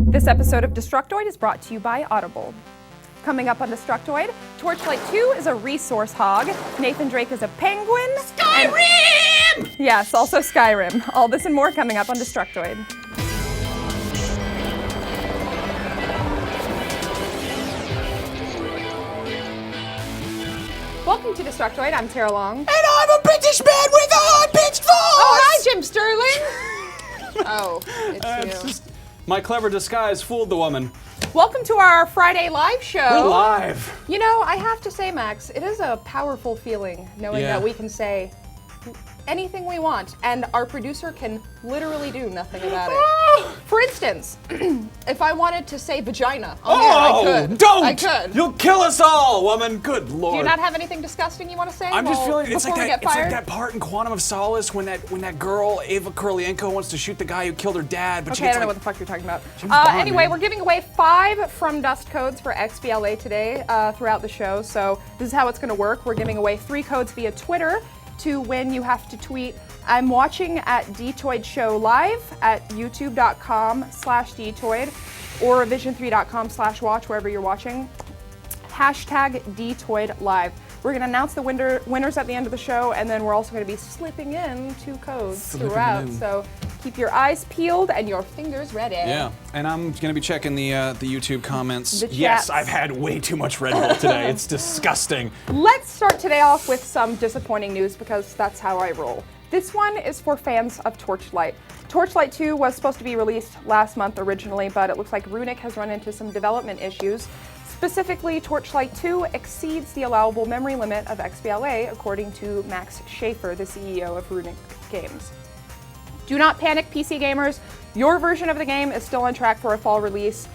This episode of Destructoid is brought to you by Audible. Coming up on Destructoid, Torchlight 2 is a resource hog, Nathan Drake is a penguin, Skyrim! Yes, also Skyrim. All this and more coming up on Destructoid. Welcome to Destructoid, I'm Tara Long. And I'm a British man with a high-pitched voice! Oh, hi, Jim Sterling! Oh, it's you. Just, my clever disguise fooled the woman. Welcome to our Friday live show. We're live. You know, I have to say, Max, it is a powerful feeling knowing that we can say anything we want, and our producer can literally do nothing about it. For instance, if I wanted to say vagina on air, I could. Don't! I could. You'll kill us all, woman. Good lord. Do you not have anything disgusting you want to say? I'm just feeling it's like that. That part in Quantum of Solace when that girl Ava Kurylenko wants to shoot the guy who killed her dad, but Okay, I don't know what the fuck you're talking about. Bond, anyway, man. we're giving away 5 From Dust codes for XBLA today throughout the show. So this is how it's going to work. We're giving away 3 codes via Twitter. To win, you have to tweet, I'm watching at Dtoid Show Live at youtube.com/Dtoid or revision3.com/watch, wherever you're watching. Hashtag Dtoid Live. We're going to announce the winners at the end of the show, and then we're also going to be slipping in 2 codes throughout. So keep your eyes peeled and your fingers ready. Yeah, and I'm going to be checking the YouTube comments. The Yes, chats. I've had way too much Red Bull today. It's disgusting. Let's start today off with some disappointing news because that's how I roll. This one is for fans of Torchlight. Torchlight 2 was supposed to be released last month originally, but it looks like Runic has run into some development issues. Specifically, Torchlight 2 exceeds the allowable memory limit of XBLA, according to Max Schaefer, the CEO of Runic Games. Do not panic, PC gamers. Your version of the game is still on track for a fall release.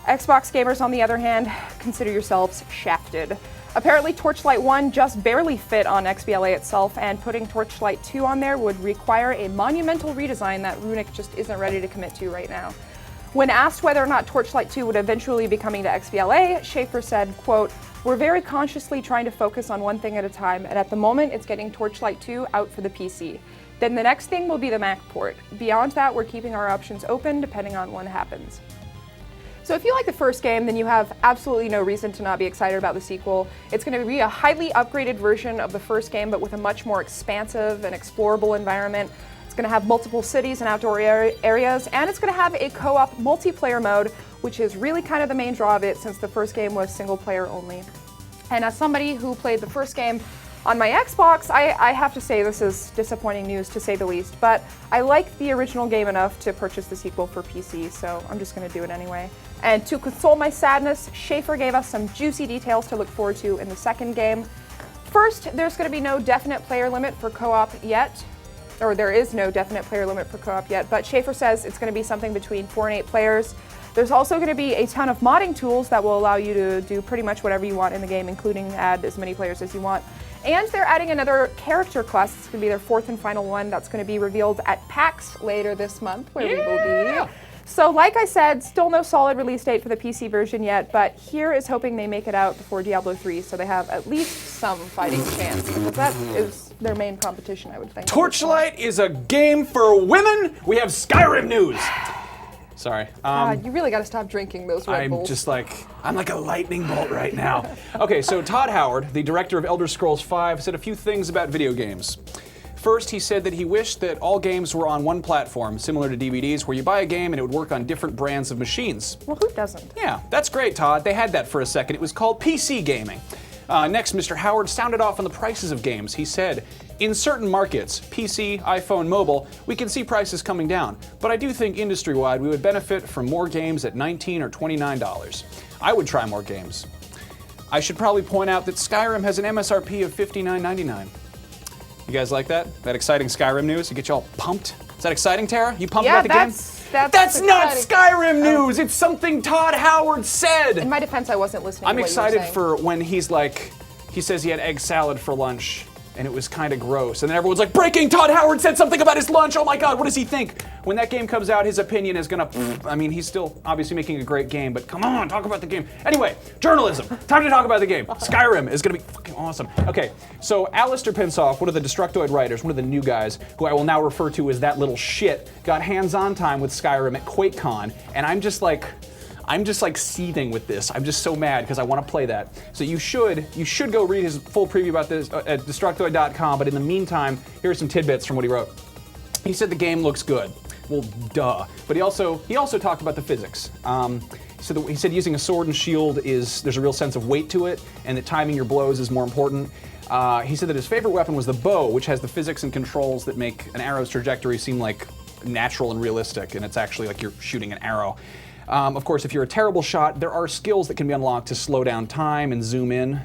Xbox gamers, on the other hand, consider yourselves shafted. Apparently, Torchlight 1 just barely fit on XBLA itself, and putting Torchlight 2 on there would require a monumental redesign that Runic just isn't ready to commit to right now. When asked whether or not Torchlight 2 would eventually be coming to XBLA, Schaefer said, quote, "We're very consciously trying to focus on one thing at a time, and at the moment it's getting Torchlight 2 out for the PC. Then the next thing will be the Mac port. Beyond that, we're keeping our options open depending on when it happens." So if you like the first game, then you have absolutely no reason to not be excited about the sequel. It's going to be a highly upgraded version of the first game, but with a much more expansive and explorable environment. It's going to have multiple cities and outdoor areas, and it's going to have a co-op multiplayer mode, which is really kind of the main draw of it since the first game was single player only. And as somebody who played the first game on my Xbox, I have to say this is disappointing news to say the least, but I like the original game enough to purchase the sequel for PC, so I'm just going to do it anyway. And to console my sadness, Schaefer gave us some juicy details to look forward to in the second game. First, there's going to be no definite player limit for co-op yet, or there is no definite player limit for co-op yet, but Schaefer says it's going to be something between 4 and 8 players. There's also going to be a ton of modding tools that will allow you to do pretty much whatever you want in the game, including add as many players as you want. And they're adding another character class. It's going to be their 4th and final one that's going to be revealed at PAX later this month, where we will be. So like I said, still no solid release date for the PC version yet, but here is hoping they make it out before Diablo 3 so they have at least some fighting chance, because that is their main competition, I would think. Torchlight is a game for women. We have Skyrim news. Sorry. You really got to stop drinking those Red Bulls. I'm like a lightning bolt right now. Okay, so Todd Howard, the director of Elder Scrolls V, said a few things about video games. First, he said that he wished that all games were on one platform, similar to DVDs, where you buy a game and it would work on different brands of machines. Well, who doesn't? Yeah, that's great, Todd. They had that for a second. It was called PC gaming. Next, Mr. Howard sounded off on the prices of games. He said, in certain markets, PC, iPhone, mobile, we can see prices coming down. But I do think industry-wide we would benefit from more games at $19 or $29. I would try more games. I should probably point out that Skyrim has an MSRP of $59.99. You guys like that? That exciting Skyrim news? You get you all pumped? Is that exciting, Tara? You pumped about the game? That's not Skyrim news! It's something Todd Howard said! In my defense, I wasn't listening I'm to what excited you were saying. for when he's like, he says he had egg salad for lunch, and it was kind of gross. And then everyone's like, breaking, Todd Howard said something about his lunch. Oh my God, what does he think? When that game comes out, his opinion is gonna, I mean, he's still obviously making a great game, but come on, talk about the game. Anyway, journalism, time to talk about the game. Skyrim is gonna be fucking awesome. Okay, so Allistair Pinsof, one of the Destructoid writers, one of the new guys, who I will now refer to as that little shit, got hands-on time with Skyrim at QuakeCon, and I'm just like seething with this. I'm just so mad because I want to play that. So you should go read his full preview about this at Destructoid.com, but in the meantime, here are some tidbits from what he wrote. He said the game looks good. Well, duh. But he also talked about the physics. He said using a sword and shield there's a real sense of weight to it, and that timing your blows is more important. He said that his favorite weapon was the bow, which has the physics and controls that make an arrow's trajectory seem like natural and realistic, and it's actually like you're shooting an arrow. Of course, if you're a terrible shot, there are skills that can be unlocked to slow down time and zoom in.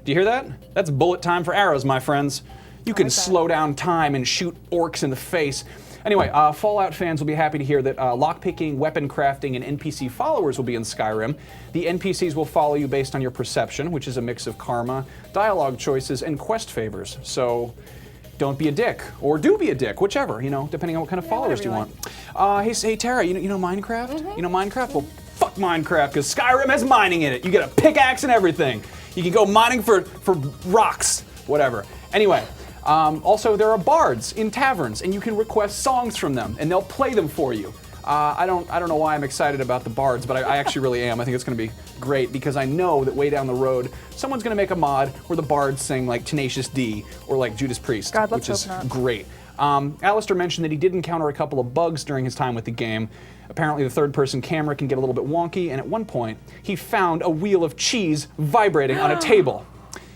Do you hear that? That's bullet time for arrows, my friends. You can slow down time and shoot orcs in the face. Anyway, Fallout fans will be happy to hear that lockpicking, weapon crafting, and NPC followers will be in Skyrim. The NPCs will follow you based on your perception, which is a mix of karma, dialogue choices, and quest favors. So don't be a dick, or do be a dick, whichever, depending on what kind of followers you want. Hey Tara, you know Minecraft? Mm-hmm. You know Minecraft? Well, fuck Minecraft, because Skyrim has mining in it. You get a pickaxe and everything. You can go mining for rocks, whatever. Anyway, also there are bards in taverns, and you can request songs from them, and they'll play them for you. I don't know why I'm excited about the bards, but I actually really am. I think it's going to be great because I know that way down the road, someone's going to make a mod where the bards sing like Tenacious D or like Judas Priest, God, let's which is hope not. Great. Allistair mentioned that he did encounter a couple of bugs during his time with the game. Apparently the third-person camera can get a little bit wonky, and at one point, he found a wheel of cheese vibrating on a table.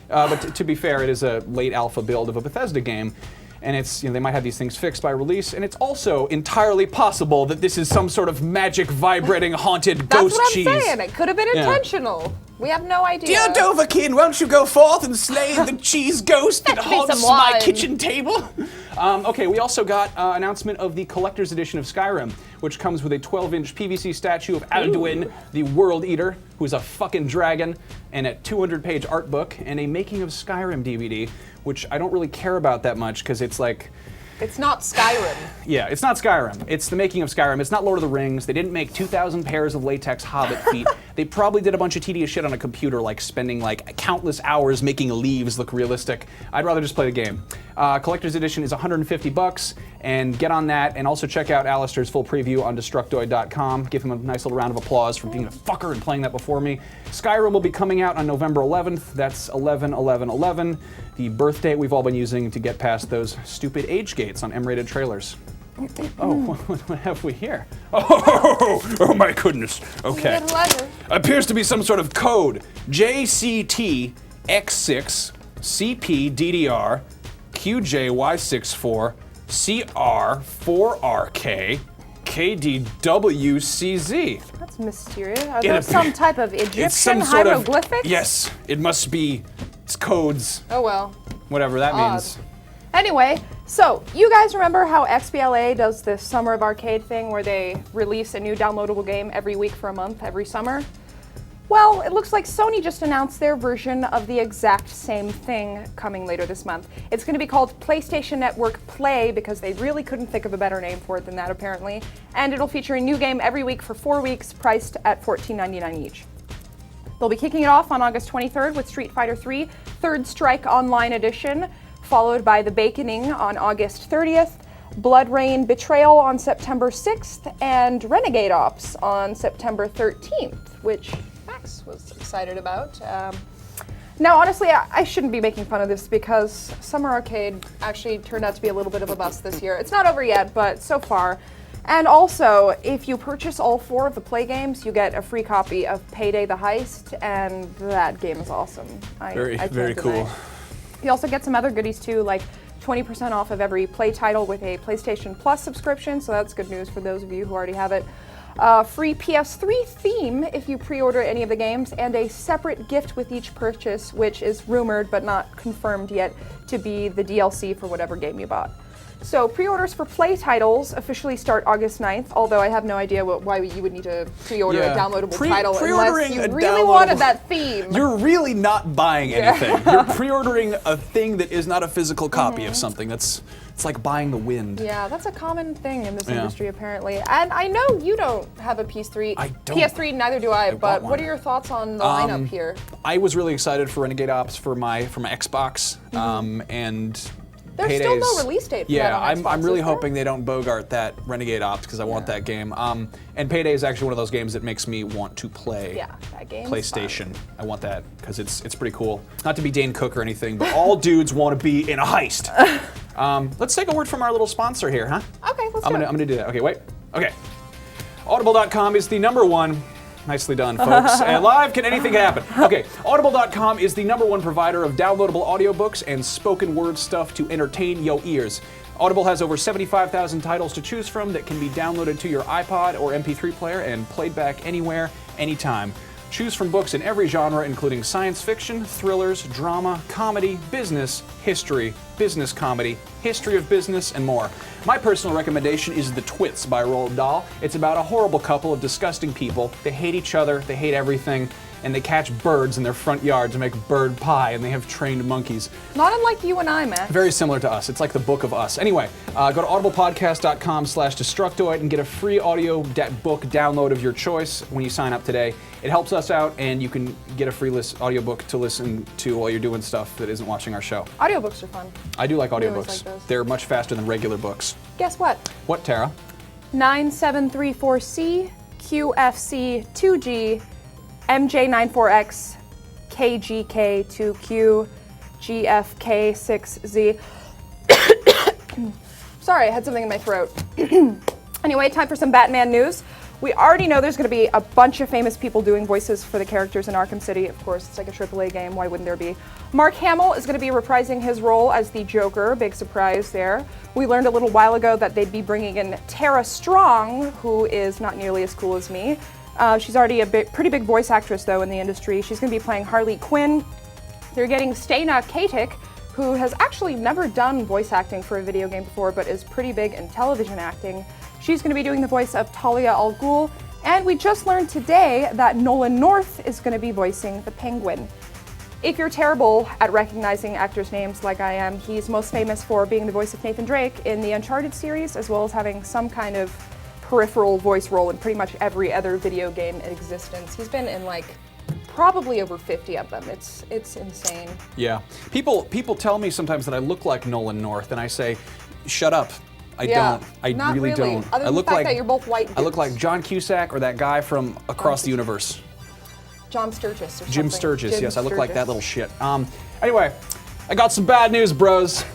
But to be fair, it is a late alpha build of a Bethesda game, and it's, they might have these things fixed by release, and it's also entirely possible that this is some sort of magic, vibrating, haunted ghost cheese. That's what I'm saying. It could have been intentional. We have no idea. Dear Dovahkiin, won't you go forth and slay the cheese ghost that haunts my kitchen table? Okay, we also got announcement of the collector's edition of Skyrim, which comes with a 12-inch PVC statue of Alduin, the World Eater, who's a fucking dragon, and a 200-page art book, and a Making of Skyrim DVD, which I don't really care about that much, because it's like... It's not Skyrim. Yeah, it's not Skyrim. It's the Making of Skyrim. It's not Lord of the Rings. They didn't make 2,000 pairs of latex hobbit feet. They probably did a bunch of tedious shit on a computer, like spending like countless hours making leaves look realistic. I'd rather just play the game. Collector's Edition is $150, and get on that, and also check out Allistair's full preview on Destructoid.com. Give him a nice little round of applause for being a fucker and playing that before me. Skyrim will be coming out on November 11th. That's 11/11/11, the birth date we've all been using to get past those stupid age gates on M-rated trailers. Oh, what have we here? Oh my goodness. Okay. Appears to be some sort of code. JCT X6 CPDDR QJY64 CR4RK KDWCZ. That's mysterious. Are those some type of Egyptian hieroglyphics? Yes, it must be. It's codes. Oh well. Whatever that means. Anyway, so you guys remember how XBLA does this Summer of Arcade thing where they release a new downloadable game every week for a month, every summer? Well, it looks like Sony just announced their version of the exact same thing coming later this month. It's going to be called PlayStation Network Play because they really couldn't think of a better name for it than that apparently, and it'll feature a new game every week for 4 weeks, priced at $14.99 each. They'll be kicking it off on August 23rd with Street Fighter III Third Strike Online Edition, followed by The Baconing on August 30th, Blood Rain Betrayal on September 6th, and Renegade Ops on September 13th, which Max was excited about. Now, honestly, I shouldn't be making fun of this because Summer Arcade actually turned out to be a little bit of a bust this year. It's not over yet, but so far. And also, if you purchase all 4 of the Play games, you get a free copy of Payday the Heist, and that game is awesome. Very cool. You also get some other goodies too, like 20% off of every Play title with a PlayStation Plus subscription, so that's good news for those of you who already have it. Free PS3 theme if you pre-order any of the games, and a separate gift with each purchase, which is rumored but not confirmed yet to be the DLC for whatever game you bought. So pre-orders for Play titles officially start August 9th, although I have no idea why you would need to pre-order a downloadable title unless you really wanted that theme. You're really not buying anything. You're pre-ordering a thing that is not a physical copy of something. It's like buying the wind. Yeah, that's a common thing in this industry apparently. And I know you don't have a PS3. I don't. PS3, neither do I, but what are your thoughts on the lineup here? I was really excited for Renegade Ops for my Xbox, and There's Payday's, still no release date for that on Xbox, I'm really is there? hoping they don't bogart that Renegade Ops because I want that game. And Payday is actually one of those games that makes me want to play that game's PlayStation. fun. I want that because it's pretty cool. Not to be Dane Cook or anything, but all dudes want to be in a heist. Let's take a word from our little sponsor here, huh? Okay, let's I'm gonna do that. Okay, wait. Okay. Audible.com is the #1. Nicely done, folks. And live, can anything happen? Okay, Audible.com is the #1 provider of downloadable audiobooks and spoken word stuff to entertain your ears. Audible has over 75,000 titles to choose from that can be downloaded to your iPod or MP3 player and played back anywhere, anytime. Choose from books in every genre, including science fiction, thrillers, drama, comedy, business, history, business comedy, history of business, and more. My personal recommendation is The Twits by Roald Dahl. It's about a horrible couple of disgusting people. They hate each other, they hate everything, and they catch birds in their front yard to make bird pie, and they have trained monkeys. Not unlike you and I, Matt. Very similar to us. It's like the book of us. Anyway, go to audiblepodcast.com/Destructoid and get a free audio book download of your choice when you sign up today. It helps us out, and you can get a free audiobook to listen to while you're doing stuff that isn't watching our show. Audiobooks are fun. I do like always audiobooks. like those. They're much faster than regular books. Guess what? What, Tara? 9734C, QFC2G, MJ94X, KGK2Q, GFK6Z. Sorry, I had something in my throat. Anyway, time for some Batman news. We already know there's going to be a bunch of famous people doing voices for the characters in Arkham City. Of course, it's like a AAA game. Why wouldn't there be? Mark Hamill is going to be reprising his role as the Joker. Big surprise there. We learned a little while ago that they'd be bringing in Tara Strong, who is not nearly as cool as me. She's already a pretty big voice actress, though, in the industry. She's going to be playing Harley Quinn. They're getting Stana Katic, who has actually never done voice acting for a video game before, but is pretty big in television acting. She's going to be doing the voice of Talia al Ghul, and we just learned today that Nolan North is going to be voicing the Penguin. If you're terrible at recognizing actors' names like I am, he's most famous for being the voice of Nathan Drake in the Uncharted series, as well as having some kind of peripheral voice role in pretty much every other video game in existence. He's been in like probably over 50 of them. It's insane. Yeah. People tell me sometimes that I look like Nolan North, and I say, shut up. I don't. I not really don't. Other than I the fact that you're both white dudes. I look like John Cusack or that guy from Across the Universe. John Sturgis or something. Jim Sturgis, yes, I look like that Sturgis. little shit. Anyway, I got some bad news, bros.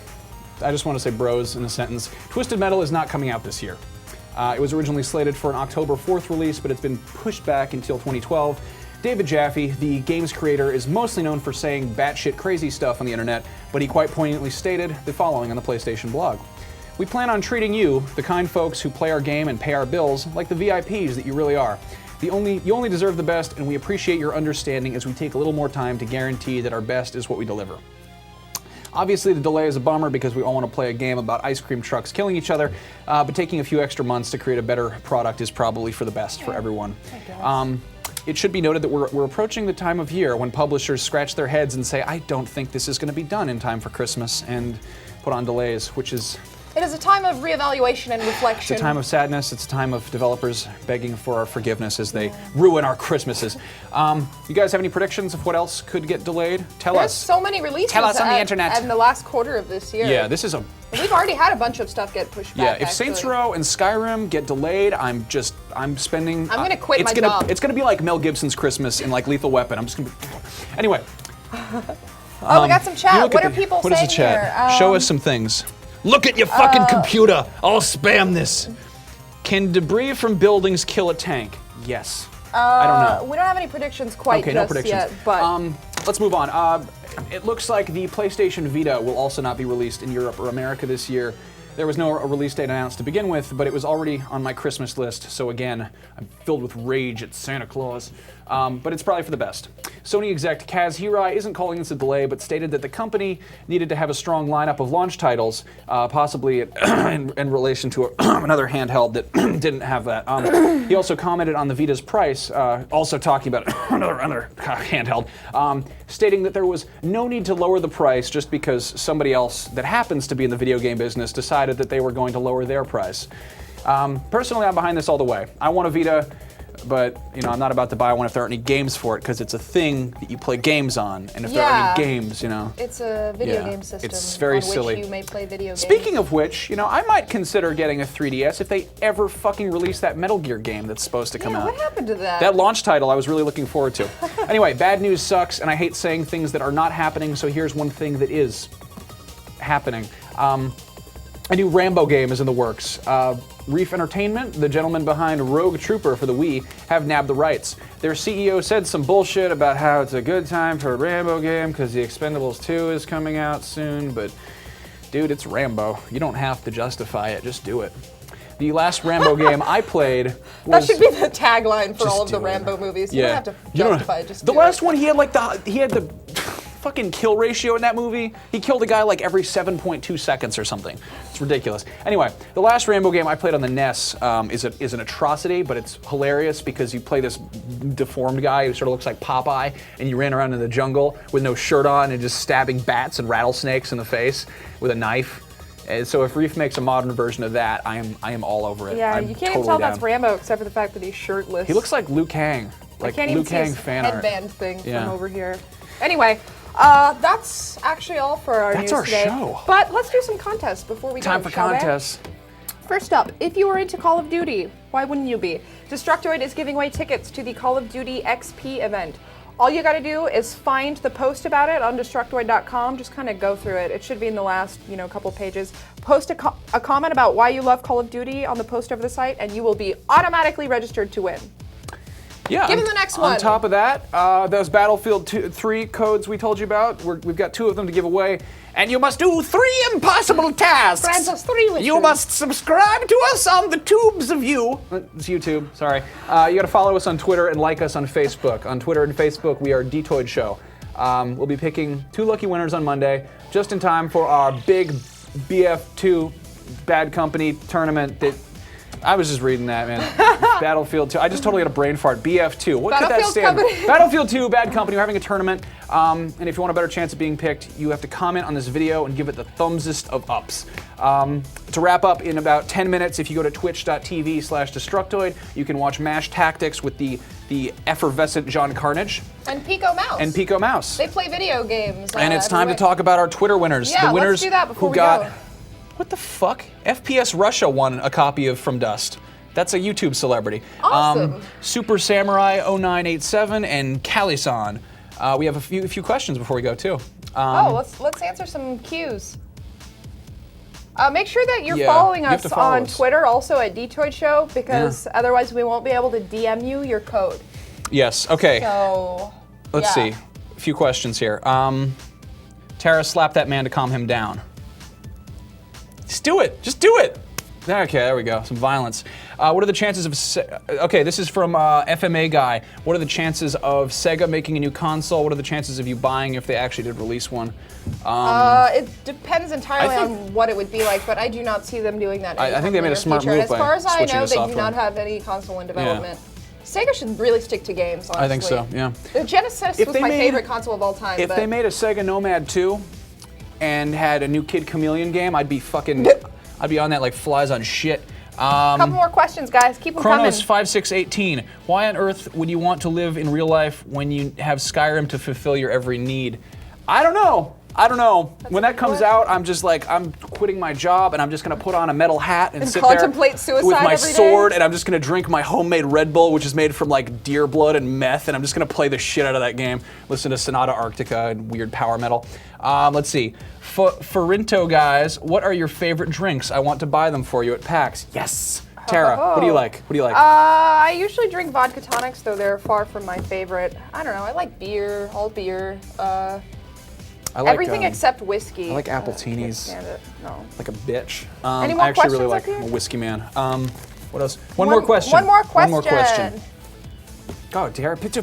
I just want to say bros in a sentence. Twisted Metal is not coming out this year. It was originally slated for an October 4th release, but it's been pushed back until 2012. David Jaffe, the game's creator, is mostly known for saying batshit crazy stuff on the internet, but he quite poignantly stated the following on the PlayStation blog. We plan on treating you, the kind folks who play our game and pay our bills, like the VIPs that you really are. You only deserve the best, and we appreciate your understanding as we take a little more time to guarantee that our best is what we deliver. Obviously, the delay is a bummer because we all want to play a game about ice cream trucks killing each other, but taking a few extra months to create a better product is probably for the best for everyone. It should be noted that we're approaching the time of year when publishers scratch their heads and say, I don't think this is going to be done in time for Christmas, and put on delays, which is... It is a time of reevaluation and reflection. It's a time of sadness. It's a time of developers begging for our forgiveness as they ruin our Christmases. You guys have any predictions of what else could get delayed? Tell There's us. so many releases Tell us on the internet. in the last quarter of this year. Yeah, this is a... We've already had a bunch of stuff get pushed back. Yeah, if Saints Row and Skyrim get delayed, I'm spending... I'm gonna quit my job. It's gonna be like Mel Gibson's Christmas in like Lethal Weapon. I'm just gonna... Anyway. Oh, we got some chat. What are people saying here? What is the chat? Show us some things. Look at your fucking computer. I'll spam this. Can debris from buildings kill a tank? Yes. I don't know. We don't have any predictions quite Okay, just no predictions. yet, but... Let's move on. It looks like the PlayStation Vita will also not be released in Europe or America this year. There was no release date announced to begin with, but it was already on my Christmas list, so again, I'm filled with rage at Santa Claus. but it's probably for the best. Sony exec Kaz Hirai isn't calling this a delay, but stated that the company needed to have a strong lineup of launch titles, possibly in relation to another handheld that didn't have that. He also commented on the Vita's price, also talking about another handheld, stating that there was no need to lower the price just because somebody else that happens to be in the video game business decided that they were going to lower their price. Personally, I'm behind this all the way. I want a Vita, but I'm not about to buy one if there aren't any games for it, because it's a thing that you play games on, and if there aren't any games, It's a video game system it's very silly. which you may play video games. Speaking of which, I might consider getting a 3DS if they ever fucking release that Metal Gear game that's supposed to come out. What happened to that? That launch title I was really looking forward to. Anyway, bad news sucks, and I hate saying things that are not happening, so here's one thing that is happening. A new Rambo game is in the works. Reef Entertainment, the gentlemen behind Rogue Trooper for the Wii, have nabbed the rights. Their CEO said some bullshit about how it's a good time for a Rambo game because The Expendables 2 is coming out soon, but dude, it's Rambo. You don't have to justify it, just do it. The last Rambo game I played was... That should be the tagline for all of the Rambo movies. You don't have to justify it, just do it. The last one, he had the fucking kill ratio in that movie. He killed a guy like every 7.2 seconds or something. It's ridiculous. Anyway, the last Rambo game I played on the NES is an atrocity, but it's hilarious because you play this deformed guy who sort of looks like Popeye, and you ran around in the jungle with no shirt on and just stabbing bats and rattlesnakes in the face with a knife. And so if Reef makes a modern version of that, I am all over it. Yeah, you can't even tell that's Rambo except for the fact that he's shirtless. He looks like Liu Kang. I can't even see his headband thing from over here. Anyway, that's actually all for our news today. That's our show. But let's do some contests before we go. Time for contests. First up, if you are into Call of Duty, why wouldn't you be? Destructoid is giving away tickets to the Call of Duty XP event. All you gotta do is find the post about it on Destructoid.com, just kind of go through it. It should be in the last, couple pages. Post a comment about why you love Call of Duty on the post over the site, and you will be automatically registered to win. Yeah. Give him the next one. On top of that, those Battlefield 3 codes we told you about, we've got 2 of them to give away. And you must do 3 impossible tasks. Grant us 3 wishes. You must subscribe to us on the tubes of you. It's YouTube, sorry. You gotta follow us on Twitter and like us on Facebook. On Twitter and Facebook, we are Detroit Show. We'll be picking 2 lucky winners on Monday, just in time for our big BF2 Bad Company tournament that I was just reading that, man. Battlefield 2. I just totally had a brain fart. BF2. What could that stand for? Battlefield 2, Bad Company. We're having a tournament. And if you want a better chance of being picked, you have to comment on this video and give it the thumbsest of ups. To wrap up in about 10 minutes, if you go to twitch.tv/Destructoid, you can watch MASH Tactics with the effervescent John Carnage. And Pico Mouse. And Pico Mouse. They play video games. And it's time to talk about our Twitter winners. Yeah, the winners let's do that before who we got... go. What the fuck? FPS Russia won a copy of From Dust. That's a YouTube celebrity. Awesome. Super Samurai 0987 and Kalisan. We have a few questions before we go too. Let's answer some cues. Make sure that you're following us on Twitter, also at Detroit Show, because otherwise we won't be able to DM you your code. Yes. Okay. So let's see. A few questions here. Tara slapped that man to calm him down. Just do it. Just do it. Okay, there we go. Some violence. What are the chances of... Okay, this is from FMA Guy. What are the chances of Sega making a new console? What are the chances of you buying if they actually did release one? It depends entirely on what it would be like, but I do not see them doing that. I think they made a smart move as far as I know, they software. do not have any console in development. Sega should really stick to games, honestly. I think so, yeah. The Genesis was my favorite console of all time. If they made a Sega Nomad 2 and had a new Kid Chameleon game, I'd be on that like flies on shit. Couple more questions, guys. Keep them coming. Kronos5618. Why on earth would you want to live in real life when you have Skyrim to fulfill your every need? I don't know. When that comes out, I'm just like, I'm quitting my job and I'm just gonna put on a metal hat and sit contemplate there suicide with my every sword day. And I'm just gonna drink my homemade Red Bull, which is made from like deer blood and meth, and I'm just gonna play the shit out of that game. Listen to Sonata Arctica and weird power metal. Let's see. Forinto guys, what are your favorite drinks? I want to buy them for you at PAX. Yes. Tara, what do you like? I usually drink vodka tonics, though they're far from my favorite. I don't know. I like beer, all beer. I like everything except whiskey. I like Appletinis. No. Like a bitch. Any more I actually really questions like. I'm a whiskey man. What else? One more question. One more question. God, Tara, picture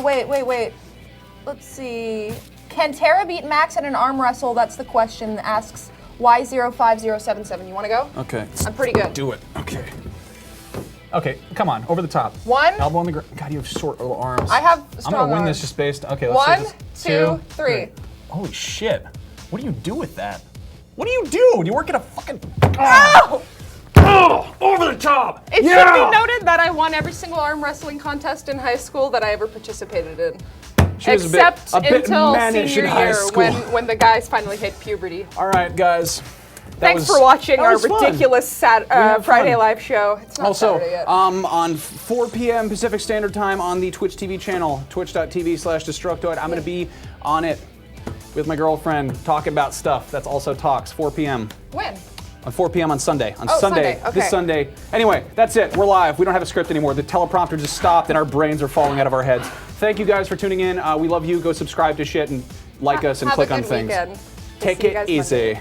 Wait. Let's see. Can Tara beat Max at an arm wrestle? That's the question that asks Y05077. You want to go? Okay. I'm pretty good. Do it. Okay. Okay, come on, over the top. One. Elbow on the ground. God, you have short little arms. I have strong I'm gonna win arms. this just based. Okay, let's One, see this. two, three. Holy shit! What do you do with that? What do you do? You work at a fucking. Ow! Oh, over the top! It should be noted that I won every single arm wrestling contest in high school that I ever participated in. She was Except a bit until mannish senior in high year school. when the guys finally hit puberty. All right, guys. Thanks for watching our fun. ridiculous Friday live show. It's not Also, Saturday yet. on 4 p.m. Pacific Standard Time on the Twitch TV channel, twitch.tv/Destructoid, I'm going to be on it with my girlfriend talking about stuff. That's also talks, 4 p.m. When? On 4 p.m. on Sunday. Sunday, okay. This Sunday. Anyway, that's it. We're live. We don't have a script anymore. The teleprompter just stopped and our brains are falling out of our heads. Thank you guys for tuning in. We love you. Go subscribe to shit and like us and click on things. Weekend. Take it easy.